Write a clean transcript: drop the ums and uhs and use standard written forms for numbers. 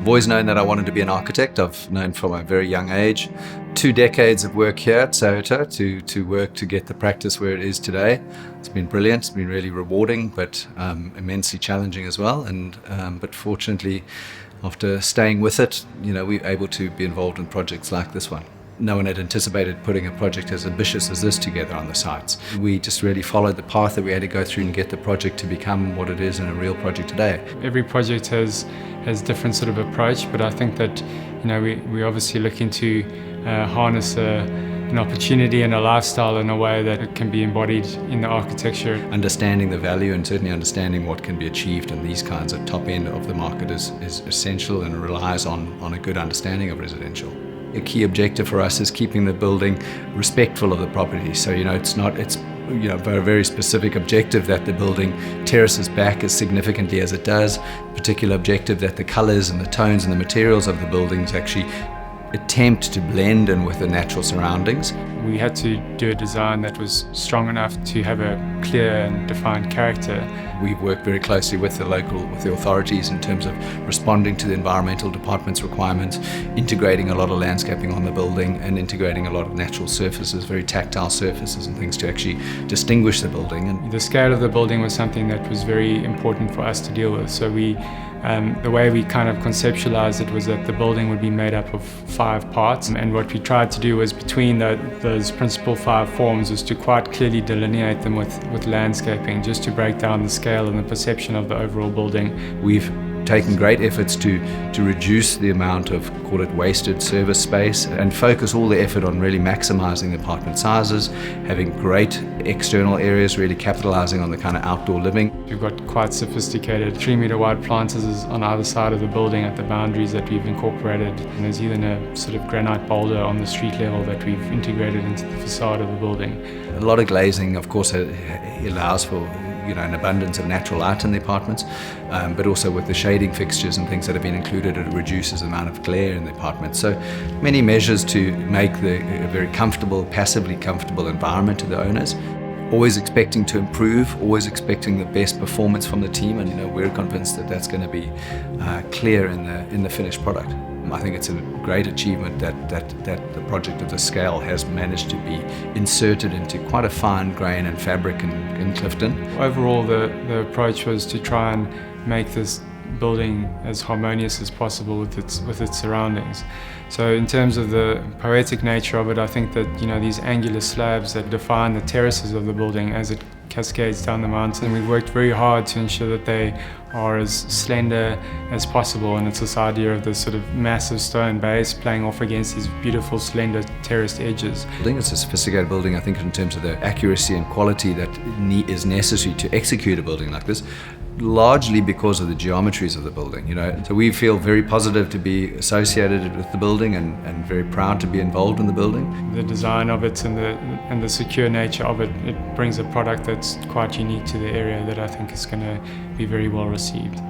I've always known that I wanted to be an architect. I've known from a very young age. 2 decades of work here at SAOTA to work to get the practice where it is today. It's been brilliant. It's been really rewarding, but immensely challenging as well. But fortunately, after staying with it, we're able to be involved in projects like this one. No one had anticipated putting a project as ambitious as this together on the sites. We just really followed the path that we had to go through and get the project to become what it is in a real project today. Every project has different sort of approach, but I think that we're obviously looking to harness an opportunity and a lifestyle in a way that it can be embodied in the architecture. Understanding the value and certainly understanding what can be achieved in these kinds of top end of the market is essential, and relies on a good understanding of residential. A key objective for us is keeping the building respectful of the property. So it's a very specific objective that the building terraces back as significantly as it does. Particular objective that the colours and the tones and the materials of the buildings actually attempt to blend in with the natural surroundings. We had to do a design that was strong enough to have a clear and defined character. We've worked very closely with the authorities in terms of responding to the environmental department's requirements, integrating a lot of landscaping on the building and integrating a lot of natural surfaces, very tactile surfaces and things to actually distinguish the building. And the scale of the building was something that was very important for us to deal with. So the way we kind of conceptualized it was that the building would be made up of 5 parts, and what we tried to do was between those principal 5 forms was to quite clearly delineate them with landscaping, just to break down the scale and the perception of the overall building. We've taken great efforts to reduce the amount of, call it, wasted service space, and focus all the effort on really maximizing the apartment sizes, having great external areas, really capitalizing on the kind of outdoor living. We've got quite sophisticated 3-meter wide planters on either side of the building at the boundaries that we've incorporated. And there's even a sort of granite boulder on the street level that we've integrated into the facade of the building. A lot of glazing, of course, allows for an abundance of natural light in the apartments, but also with the shading fixtures and things that have been included, it reduces the amount of glare in the apartments. So many measures to make a very comfortable, passively comfortable environment to the owners. Always expecting to improve, always expecting the best performance from the team, and we're convinced that that's going to be clear in the finished product. I think it's a great achievement that the project of this scale has managed to be inserted into quite a fine grain and fabric in Clifton. Overall, the approach was to try and make this building as harmonious as possible with its surroundings. So in terms of the poetic nature of it, I think that these angular slabs that define the terraces of the building as it cascades down the mountain, we've worked very hard to ensure that they are as slender as possible, and it's this idea of this sort of massive stone base playing off against these beautiful slender terraced edges. I think it's a sophisticated building, I think, in terms of the accuracy and quality that is necessary to execute a building like this, largely because of the geometries of the building. So we feel very positive to be associated with the building and very proud to be involved in the building. The design of it and the secure nature of it, it brings a product that's quite unique to the area that I think is going to be very well received.